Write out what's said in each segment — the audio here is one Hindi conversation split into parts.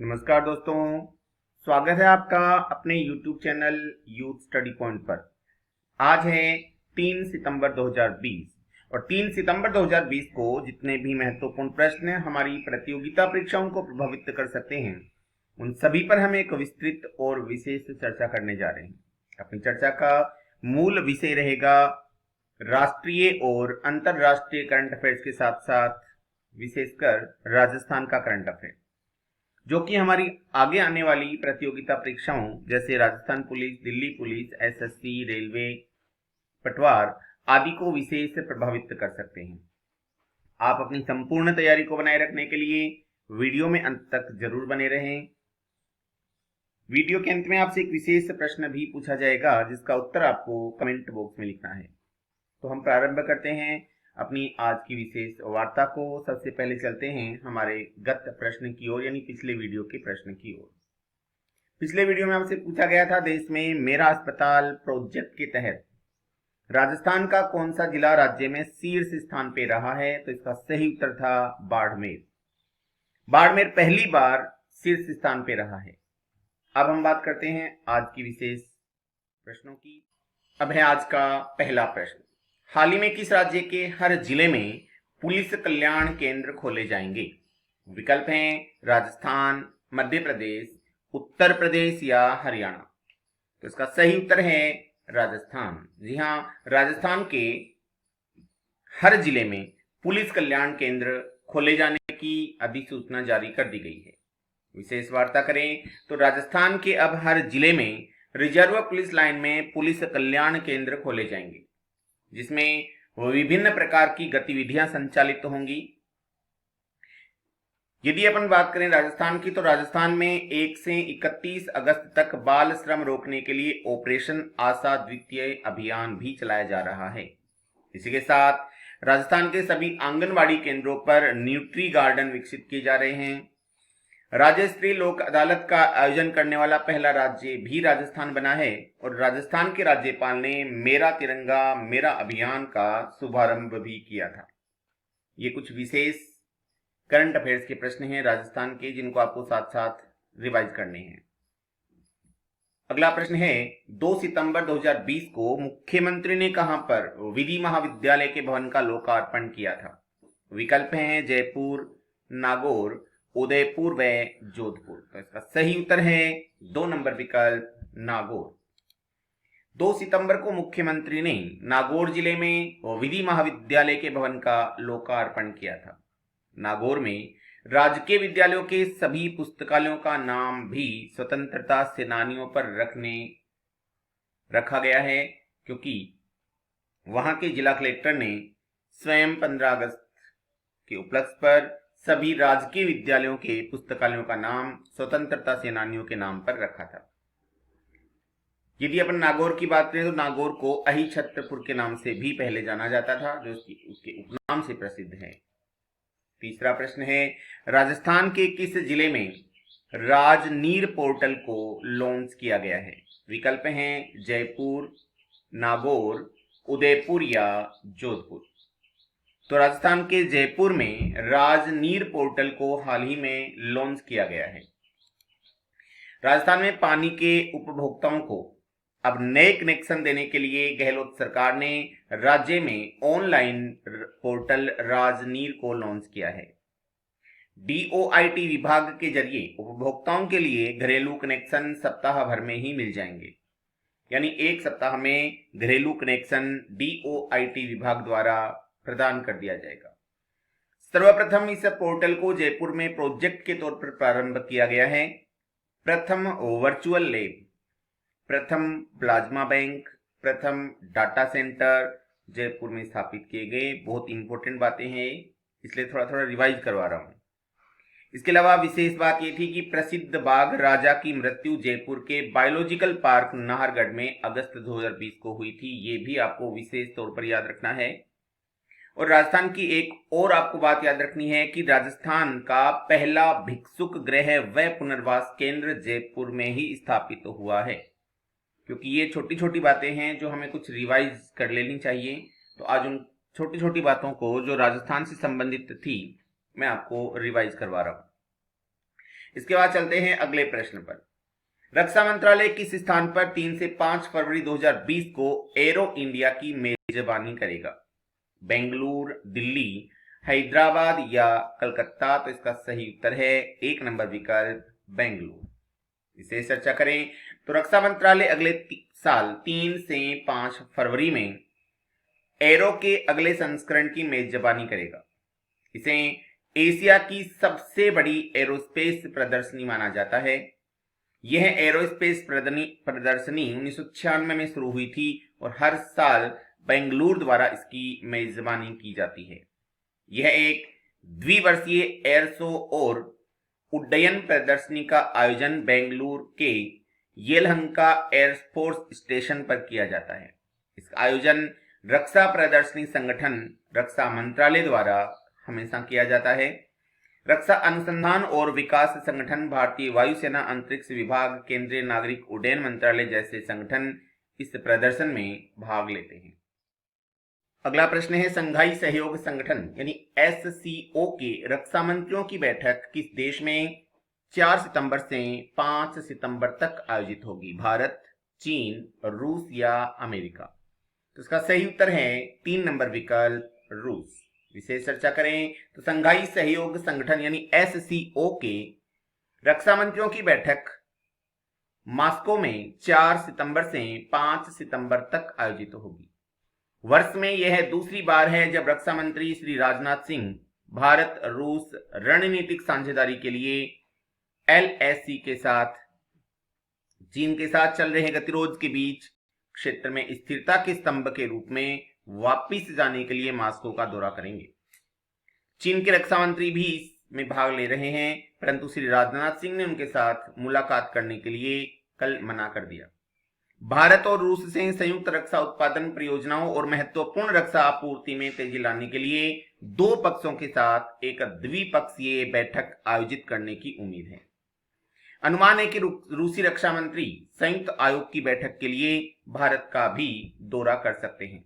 नमस्कार दोस्तों। स्वागत है आपका अपने YouTube channel youth study point पर। आज है 3 सितंबर 2020 और 3 सितंबर 2020 को जितने भी महत्वपूर्ण प्रश्न हमारी प्रतियोगिता परीक्षाओं को प्रभावित कर सकते हैं उन सभी पर हम एक विस्तृत और विशेष चर्चा करने जा रहे हैं। अपनी चर्चा का मूल विषय रहेगा राष्ट्रीय और अंतर्राष्ट्रीय करंट अफेयर्स के साथ साथ विशेषकर राजस्थान का करंट अफेयर, जो कि हमारी आगे आने वाली प्रतियोगिता परीक्षाओं जैसे Rajasthan police, Delhi police, SSC, railway, पटवार आदि को विशेष प्रभावित कर सकते हैं। आप अपनी संपूर्ण तैयारी को बनाए रखने के लिए वीडियो में अंत तक जरूर बने रहें। वीडियो के अंत में आपसे एक विशेष प्रश्न भी पूछा जाएगा जिसका उत्तर आपको कमेंट बॉक्स में लिखना है। तो हम प्रारंभ करते हैं अपनी आज की विशेष वार्ता को। सबसे पहले चलते हैं हमारे गत प्रश्न की ओर, यानी पिछले वीडियो के प्रश्न की ओर। पिछले वीडियो में आपसे पूछा गया था, देश में मेरा अस्पताल प्रोजेक्ट के तहत राजस्थान का कौन सा जिला राज्य में शीर्ष स्थान पे रहा है। तो इसका सही उत्तर था बाड़मेर। बाड़मेर पहली बार शीर्ष स्थान पे रहा है। अब हम बात करते हैं आज की विशेष प्रश्नों की। अब है आज का पहला प्रश्न। हाल ही में किस राज्य के हर जिले में पुलिस कल्याण केंद्र खोले जाएंगे। विकल्प हैं राजस्थान, मध्य प्रदेश, उत्तर प्रदेश या हरियाणा। तो इसका सही उत्तर है राजस्थान। जी हाँ, राजस्थान के हर जिले में पुलिस कल्याण केंद्र खोले जाने की अधिसूचना जारी कर दी गई है। विशेष वार्ता करें तो राजस्थान के अब हर जिले में रिजर्व पुलिस लाइन में पुलिस कल्याण केंद्र खोले जाएंगे, जिसमें विभिन्न प्रकार की गतिविधियां संचालित होंगी। यदि अपन बात करें राजस्थान की, तो राजस्थान में 1 से 31 अगस्त तक बाल श्रम रोकने के लिए ऑपरेशन आशा द्वितीय अभियान भी चलाया जा रहा है। इसी के साथ राजस्थान के सभी आंगनबाड़ी केंद्रों पर न्यूट्री गार्डन विकसित किए जा रहे हैं। राज्य स्तरीय लोक अदालत का आयोजन करने वाला पहला राज्य भी राजस्थान बना है और राजस्थान के राज्यपाल ने मेरा तिरंगा मेरा अभियान का शुभारंभ भी किया था। ये कुछ विशेष करंट अफेयर्स के प्रश्न हैं राजस्थान के, जिनको आपको साथ साथ रिवाइज करने हैं। अगला प्रश्न है, 2 सितंबर 2020 को मुख्यमंत्री ने कहां पर विधि महाविद्यालय के भवन का लोकार्पण किया था। विकल्प हैं जयपुर, नागौर, उदयपुर व जोधपुर। तो इसका सही उत्तर है 2 नंबर विकल्प नागौर। 2 सितंबर को मुख्यमंत्री ने नागौर जिले में विधि महाविद्यालय के भवन का लोकार्पण किया था। नागौर में राजकीय विद्यालयों के सभी पुस्तकालयों का नाम भी स्वतंत्रता सेनानियों पर रखा गया है, क्योंकि वहां के जिला कलेक्टर ने स्वयं 15 अगस्त के उपलक्ष्य पर सभी राजकीय विद्यालयों के पुस्तकालयों का नाम स्वतंत्रता सेनानियों के नाम पर रखा था। यदि अपन नागौर की बात करें तो नागौर को अहिछत्रपुर के नाम से भी पहले जाना जाता था, जो उसके उपनाम से प्रसिद्ध है। तीसरा प्रश्न है, राजस्थान के किस जिले में राजनीर पोर्टल को लॉन्च किया गया है। विकल्प हैं जयपुर, नागौर, उदयपुर या जोधपुर। तो राजस्थान के जयपुर में राजनीर पोर्टल को हाल ही में लॉन्च किया गया है। राजस्थान में पानी के उपभोक्ताओं को अब नए कनेक्शन देने के लिए गहलोत सरकार ने राज्य में ऑनलाइन पोर्टल राजनीर को लॉन्च किया है। डीओआईटी विभाग के जरिए उपभोक्ताओं के लिए घरेलू कनेक्शन सप्ताह भर में ही मिल जाएंगे, यानी एक सप्ताह में घरेलू कनेक्शन डीओआईटी विभाग द्वारा प्रदान कर दिया जाएगा। सर्वप्रथम इस पोर्टल को जयपुर में प्रोजेक्ट के तौर पर प्रारंभ किया गया है। प्रथम वर्चुअल लैब, प्रथम प्लाज्मा बैंक, प्रथम डाटा सेंटर जयपुर में स्थापित किए गए। बहुत इंपॉर्टेंट बातें हैं, इसलिए थोड़ा थोड़ा रिवाइज करवा रहा हूं। इसके अलावा विशेष बात यह थी कि प्रसिद्ध बाघ राजा की मृत्यु जयपुर के बायोलॉजिकल पार्क नाहरगढ़ में अगस्त 2020 को हुई थी। ये भी आपको विशेष तौर पर याद रखना है। और राजस्थान की एक और आपको बात याद रखनी है कि राजस्थान का पहला भिक्षुक गृह व पुनर्वास केंद्र जयपुर में ही स्थापित हुआ है। क्योंकि ये छोटी छोटी बातें हैं जो हमें कुछ रिवाइज कर लेनी चाहिए, तो आज उन छोटी छोटी बातों को जो राजस्थान से संबंधित थी मैं आपको रिवाइज करवा रहा हूं। इसके बाद चलते हैं अगले प्रश्न पर। रक्षा मंत्रालय किस स्थान पर 3 से 5 फरवरी 2020 को एरो इंडिया की मेजबानी करेगा? बेंगलुरु, दिल्ली, हैदराबाद या कलकत्ता? तो इसका सही उत्तर है 1 नंबर विकल्प बेंगलुरु। इसे चर्चा करें तो रक्षा मंत्रालय अगले साल 3 से 5 फरवरी में एरो के अगले संस्करण की मेजबानी करेगा। इसे एशिया की सबसे बड़ी एरोस्पेस प्रदर्शनी माना जाता है। यह एरोस्पेस प्रदर्शनी 1996 में शुरू हुई थी और हर साल बेंगलुरु द्वारा इसकी मेजबानी की जाती है। यह एक द्विवर्षीय एयर शो और उड्डयन प्रदर्शनी का आयोजन बेंगलुरु के येलहंका एयरफोर्स स्टेशन पर किया जाता है। इसका आयोजन रक्षा प्रदर्शनी संगठन रक्षा मंत्रालय द्वारा हमेशा किया जाता है। रक्षा अनुसंधान और विकास संगठन, भारतीय वायुसेना अंतरिक्ष विभाग, केंद्रीय नागरिक उड्डयन मंत्रालय जैसे संगठन इस प्रदर्शन में भाग लेते हैं। अगला प्रश्न है, संघाई सहयोग संगठन यानी SCO के रक्षा मंत्रियों की बैठक किस देश में 4 सितंबर से 5 सितंबर तक आयोजित होगी? भारत, चीन, रूस या अमेरिका? तो इसका सही उत्तर है 3 नंबर विकल्प रूस। विशेष चर्चा करें तो संघाई सहयोग संगठन यानी SCO के रक्षा मंत्रियों की बैठक मॉस्को में 4 सितंबर से 5 सितंबर तक आयोजित होगी। वर्ष में यह दूसरी बार है जब रक्षा मंत्री श्री राजनाथ सिंह भारत रूस रणनीतिक साझेदारी के लिए LAC के साथ चीन के साथ चल रहे गतिरोध के बीच क्षेत्र में स्थिरता के स्तंभ के रूप में वापिस जाने के लिए मॉस्को का दौरा करेंगे। चीन के रक्षा मंत्री भी इसमें भाग ले रहे हैं, परंतु श्री राजनाथ सिंह ने उनके साथ मुलाकात करने के लिए कल मना कर दिया। भारत और रूस से संयुक्त रक्षा उत्पादन परियोजनाओं और महत्वपूर्ण रक्षा आपूर्ति में तेजी लाने के लिए दो पक्षों के साथ एक द्विपक्षीय बैठक आयोजित करने की उम्मीद है। अनुमान है कि रूसी रक्षा मंत्री संयुक्त आयोग की बैठक के लिए भारत का भी दौरा कर सकते हैं।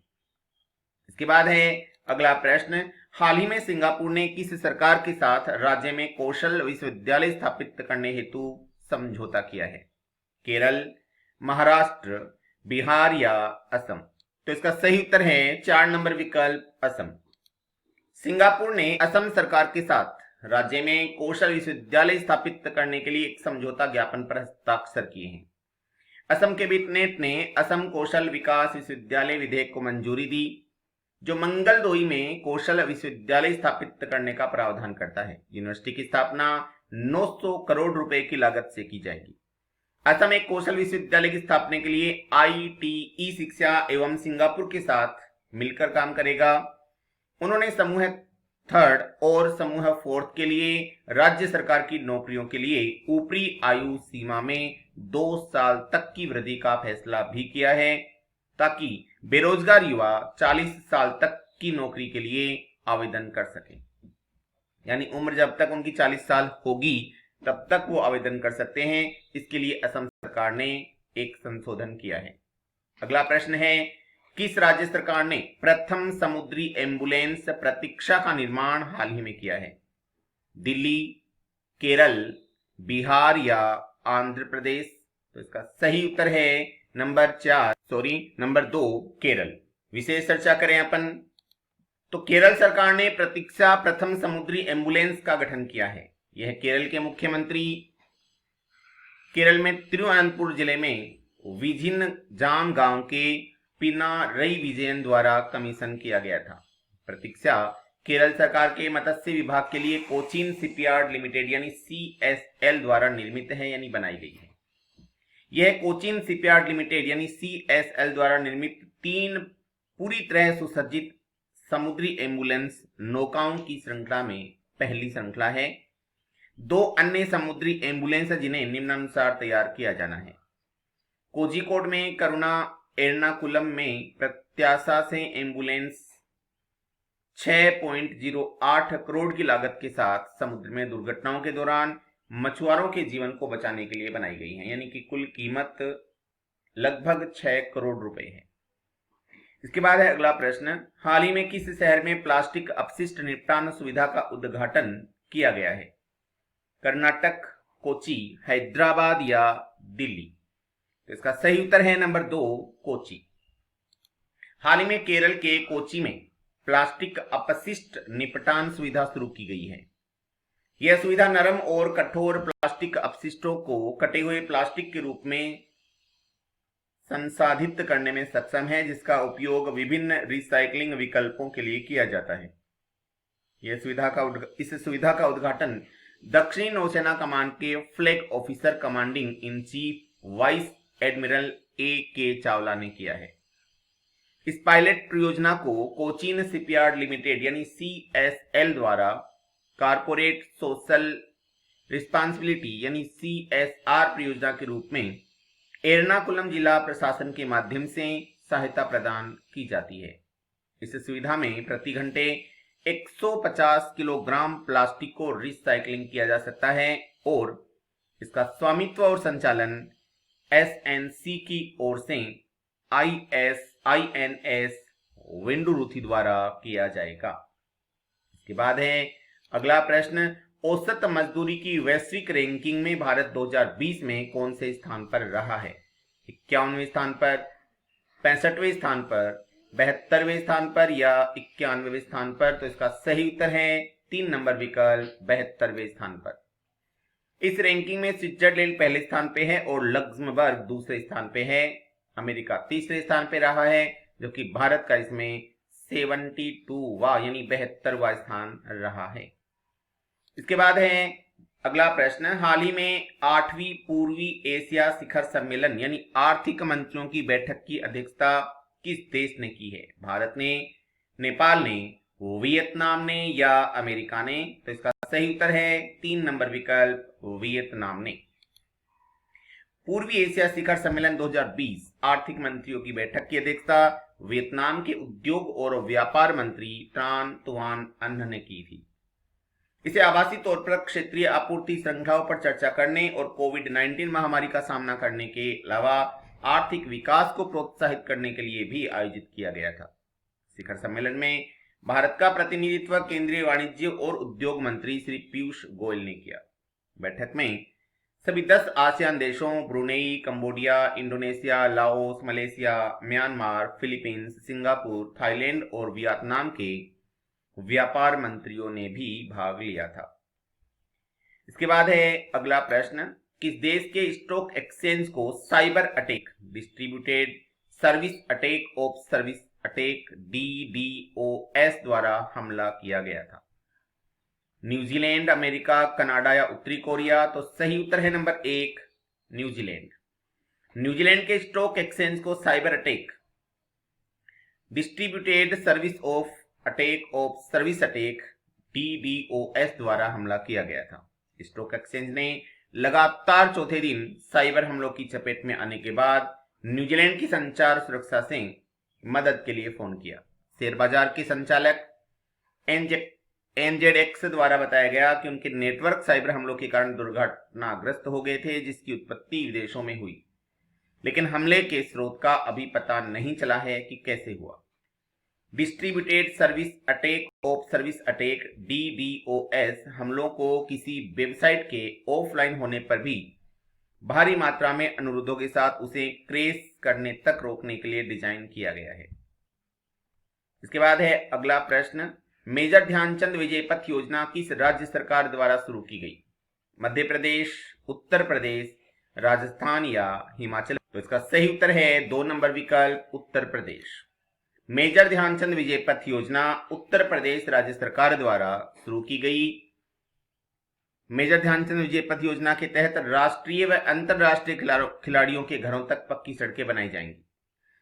इसके बाद है अगला प्रश्न, हाल ही में सिंगापुर ने किस सरकार के साथ राज्य में कौशल विश्वविद्यालय स्थापित करने हेतु समझौता किया है? केरल, महाराष्ट्र, बिहार या असम? तो इसका सही उत्तर है 4 नंबर विकल्प असम। सिंगापुर ने असम सरकार के साथ राज्य में कौशल विश्वविद्यालय स्थापित करने के लिए एक समझौता ज्ञापन पर हस्ताक्षर किए हैं। असम कैबिनेट ने असम कौशल विकास विश्वविद्यालय विधेयक को मंजूरी दी, जो मंगलदोई में कौशल विश्वविद्यालय स्थापित करने का प्रावधान करता है। यूनिवर्सिटी की स्थापना 900 करोड़ रुपए की लागत से की जाएगी। असम एक कौशल विश्वविद्यालय की स्थापना के लिए ITE शिक्षा एवं सिंगापुर के साथ मिलकर काम करेगा। उन्होंने समूह 3rd और समूह 4th के लिए राज्य सरकार की नौकरियों के लिए ऊपरी आयु सीमा में 2 साल तक की वृद्धि का फैसला भी किया है, ताकि बेरोजगार युवा 40 साल तक की नौकरी के लिए आवेदन कर सकें। यानी उम्र जब तक उनकी 40 साल होगी तब तक वो आवेदन कर सकते हैं। इसके लिए असम सरकार ने एक संशोधन किया है। अगला प्रश्न है, किस राज्य सरकार ने प्रथम समुद्री एम्बुलेंस प्रतीक्षा का निर्माण हाल ही में किया है? दिल्ली, केरल, बिहार या आंध्र प्रदेश? तो इसका सही उत्तर है नंबर 2 केरल। विशेष चर्चा करें अपन तो केरल सरकार ने प्रतीक्षा प्रथम समुद्री एम्बुलेंस का गठन किया है। यह केरल के मुख्यमंत्री केरल में तिरुवनंतपुर जिले में विजिनजाम गांव के पिनारई विजयन द्वारा कमीशन किया गया था। प्रतीक्षा केरल सरकार के मत्स्य विभाग के लिए कोचीन शिपयार्ड लिमिटेड यानी CSL द्वारा निर्मित है यानी बनाई गई है। यह कोचीन शिपयार्ड लिमिटेड यानी CSL द्वारा निर्मित 3 पूरी तरह सुसज्जित समुद्री एम्बुलेंस नौकाओं की श्रृंखला में पहली श्रृंखला है। 2 अन्य समुद्री एम्बुलेंस जिन्हें निम्नानुसार तैयार किया जाना है। कोझिकोड में करुणा, एर्नाकुलम में प्रत्याशा से एम्बुलेंस 6.08 करोड़ की लागत के साथ समुद्र में दुर्घटनाओं के दौरान मछुआरों के जीवन को बचाने के लिए बनाई गई है, यानी कि कुल कीमत लगभग 6 करोड़ रुपए है। इसके बाद है अगला प्रश्न, हाल ही में किस शहर में प्लास्टिक अपशिष्ट निपटान सुविधा का उद्घाटन किया गया है? कर्नाटक, कोची, हैदराबाद या दिल्ली? तो इसका सही उत्तर है नंबर 2, कोची। हाल ही में केरल के कोची में प्लास्टिक अपशिष्ट निपटान सुविधा शुरू की गई है। यह सुविधा नरम और कठोर प्लास्टिक अपशिष्टों को कटे हुए प्लास्टिक के रूप में संसाधित करने में सक्षम है, जिसका उपयोग विभिन्न रिसाइकलिंग विकल्पों के लिए किया जाता है। इस सुविधा का उद्घाटन दक्षिणी नौसेना कमांड के flag officer commanding in chief vice admiral A.K. Chawla ने किया है। इस पायलट परियोजना को कोचीन शिपयार्ड लिमिटेड यानी CSL द्वारा कारपोरेट सोशल रिस्पांसिबिलिटी यानी CSR परियोजना के रूप में एर्नाकुलम जिला प्रशासन के माध्यम से सहायता प्रदान की जाती है। इस सुविधा में प्रति घंटे 150 किलोग्राम प्लास्टिक को रिसाइकलिंग किया जा सकता है और इसका स्वामित्व और संचालन SNC की ओर से INS वेंडुरुथी द्वारा किया जाएगा। इसके बाद है अगला प्रश्न, औसत मजदूरी की वैश्विक रैंकिंग में भारत 2020 में कौन से स्थान पर रहा है? 51वें स्थान पर, 65वें स्थान पर, 72वें स्थान पर या 91वें स्थान पर? तो इसका सही उत्तर है 3 नंबर विकल्प, 72वें स्थान पर। इस रैंकिंग में स्विट्जरलैंड पहले स्थान पे है और लक्जमबर्ग दूसरे स्थान पे है। अमेरिका तीसरे स्थान पे रहा है, जबकि भारत का इसमें 72वां यानी 72वां स्थान रहा है। इसके बाद है अगला प्रश्न, हाल ही में 8वीं पूर्वी एशिया शिखर सम्मेलन यानी आर्थिक मंत्रियों की बैठक की अध्यक्षता किस देश ने की है? भारत ने, नेपाल ने, वियतनाम ने या अमेरिका ने? तो इसका सही उत्तर है 3 नंबर विकल्प, वियतनाम ने। पूर्वी एशिया शिखर सम्मेलन 2020 आर्थिक मंत्रियों की बैठक की अध्यक्षता वियतनाम के उद्योग और व्यापार मंत्री ट्रान तुआन अन्ह ने की थी। इसे आभासी तौर पर क्षेत्रीय आपूर्ति श्रृंखलाओं पर चर्चा करने और कोविड-19 महामारी का सामना करने के अलावा आर्थिक विकास को प्रोत्साहित करने के लिए भी आयोजित किया गया था। शिखर सम्मेलन में भारत का प्रतिनिधित्व केंद्रीय वाणिज्य और उद्योग मंत्री श्री पीयूष गोयल ने किया। बैठक में सभी 10 आसियान देशों Brunei, Cambodia, Indonesia, Laos, Malaysia, Myanmar, Philippines, Singapore, Thailand और वियतनाम के व्यापार मंत्रियों ने भी भाग लिया था। इसके बाद है अगला प्रश्न, किस देश के स्टॉक एक्सचेंज को cyber attack, distributed service attack of service attack DDoS द्वारा हमला किया गया था? न्यूजीलैंड, अमेरिका, कनाडा या उत्तरी कोरिया? तो सही उत्तर है नंबर 1, न्यूजीलैंड। न्यूजीलैंड के स्टॉक एक्सचेंज को cyber attack, distributed service of attack of service attack DDoS द्वारा हमला किया गया था। स्टॉक एक्सचेंज ने लगातार चौथे दिन साइबर हमलों की चपेट में आने के बाद न्यूजीलैंड की संचार सुरक्षा से मदद के लिए फोन किया। शेयर बाजार के संचालक NZX द्वारा बताया गया कि उनके नेटवर्क साइबर हमलों के कारण दुर्घटनाग्रस्त हो गए थे, जिसकी उत्पत्ति विदेशों में हुई, लेकिन हमले के स्रोत का अभी पता नहीं चला है कि कैसे हुआ। Distributed service attack of service attack DDoS हमलों को किसी वेबसाइट के ऑफलाइन होने पर भी भारी मात्रा में अनुरोधों के साथ उसे क्रैश करने तक रोकने के लिए डिजाइन किया गया है। इसके बाद है अगला प्रश्न, मेजर ध्यानचंद विजय पथ योजना किस राज्य सरकार द्वारा शुरू की गई? मध्य प्रदेश, उत्तर प्रदेश, राजस्थान या हिमाचल? तो इसका सही उत्तर है 2 नंबर विकल्प, उत्तर प्रदेश। मेजर ध्यानचंद विजय पथ योजना उत्तर प्रदेश राज्य सरकार द्वारा शुरू की गई। मेजर ध्यानचंद विजय पथ योजना के तहत राष्ट्रीय व अंतर्राष्ट्रीय खिलाड़ियों के घरों तक पक्की सड़कें बनाई जाएंगी।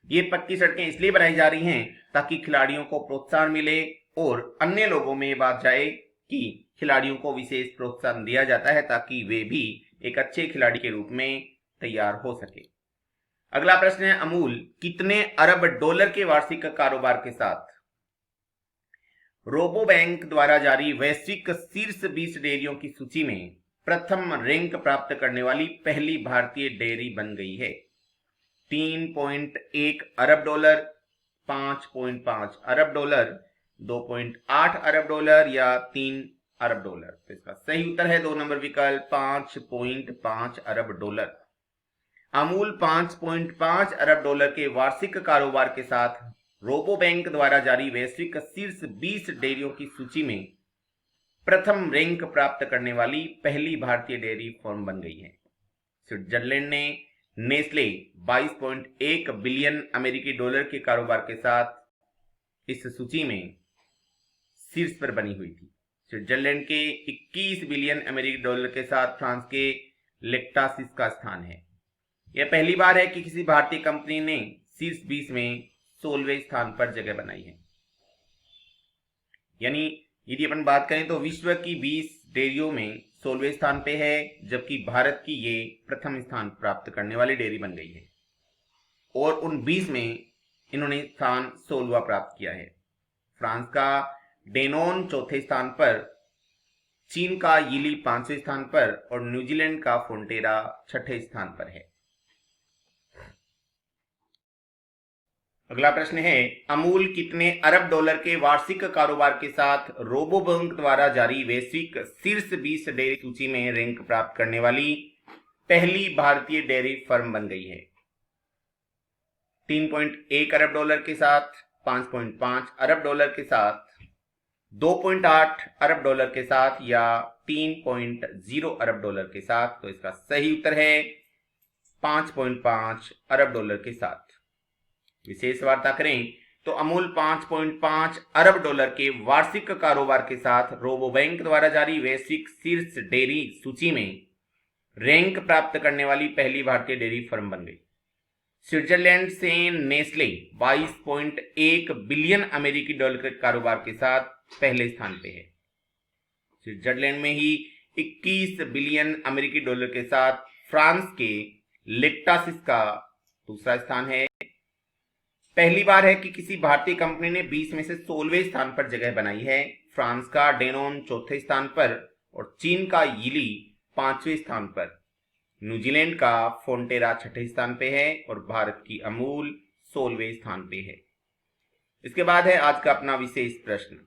ये पक्की सड़कें इसलिए बनाई जा रही हैं ताकि खिलाड़ियों को प्रोत्साहन मिले और अन्य लोगों में ये बात जाए कि खिलाड़ियों को विशेष प्रोत्साहन दिया जाता है ताकि वे भी एक अच्छे खिलाड़ी के रूप में तैयार हो सके। अगला प्रश्न है, अमूल कितने अरब डॉलर के वार्षिक कारोबार के साथ रोबो बैंक द्वारा जारी वैश्विक शीर्ष 20 डेयरियों की सूची में प्रथम रैंक प्राप्त करने वाली पहली भारतीय डेयरी बन गई है? 3.1 अरब डॉलर, 5.5 अरब डॉलर, 2.8 अरब डॉलर या 3 अरब डॉलर। तो इसका सही उत्तर है 2 नंबर विकल्प 5.5 अरब डॉलर। अमूल 5.5 अरब डॉलर के वार्षिक कारोबार के साथ रोबो बैंक द्वारा जारी वैश्विक शीर्ष 20 डेयरियों की सूची में प्रथम रैंक प्राप्त करने वाली पहली भारतीय डेयरी फर्म बन गई है। स्विट्जरलैंड ने नेस्ले 22.1 बिलियन अमेरिकी डॉलर के कारोबार के साथ इस सूची में शीर्ष पर बनी हुई थी। स्विट्जरलैंड के 21 बिलियन अमेरिकी डॉलर के साथ फ्रांस के लेक्टासिस का स्थान है। यह पहली बार है कि किसी भारतीय कंपनी ने शीर्ष 20 में 16वें स्थान पर जगह बनाई है। यानी यदि अपन बात करें तो विश्व की 20 डेयरियों में 16वें स्थान पे है, जबकि भारत की ये प्रथम स्थान प्राप्त करने वाली डेयरी बन गई है और उन 20 में इन्होंने स्थान 16वां प्राप्त किया है। फ्रांस का डेनोन चौथे स्थान पर, चीन का यीली 5वें स्थान पर और न्यूजीलैंड का फोंटेरा 6ठे स्थान पर है। अगला प्रश्न है, अमूल कितने अरब डॉलर के वार्षिक कारोबार के साथ रोबोबैंक द्वारा जारी वैश्विक शीर्ष 20 डेयरी सूची में रैंक प्राप्त करने वाली पहली भारतीय डेयरी फर्म बन गई है? 3.1 अरब डॉलर के साथ, 5.5 अरब डॉलर के साथ, 2.8 अरब डॉलर के साथ या 3.0 अरब डॉलर के साथ? तो इसका सही उत्तर है 5.5 अरब डॉलर के साथ। विशेष वार्ता करें तो अमूल 5.5 अरब डॉलर के वार्षिक कारोबार के साथ रोबोबैंक द्वारा जारी वैश्विक शीर्ष डेयरी सूची में रैंक प्राप्त करने वाली पहली भारतीय डेयरी फर्म बन गई। स्विट्जरलैंड से नेस्ले 22.1 बिलियन अमेरिकी डॉलर के कारोबार के साथ पहले स्थान पे है। स्विट्जरलैंड में ही 21 बिलियन अमेरिकी डॉलर के साथ फ्रांस के लेक्टासिस का दूसरा स्थान है। पहली बार है कि किसी भारतीय कंपनी ने 20 में से 16वें स्थान पर जगह बनाई है। फ्रांस का डेनोन चौथे स्थान पर और चीन का यीली 5वें स्थान पर, न्यूजीलैंड का फोंटेरा 6ठे स्थान पे है और भारत की अमूल 16वें स्थान पे है। इसके बाद है आज का अपना विशेष प्रश्न,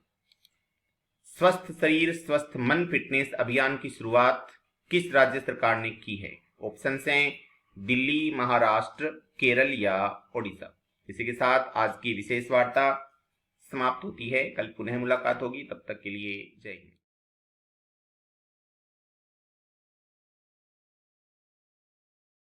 स्वस्थ शरीर स्वस्थ मन फिटनेस अभियान की शुरुआत किस राज्य सरकार ने की है? ऑप्शन हैं दिल्ली, महाराष्ट्र, केरल या ओडिशा। इसी के साथ आज की विशेष वार्ता समाप्त होती है। कल पुनः मुलाकात होगी, तब तक के लिए जय हिंद।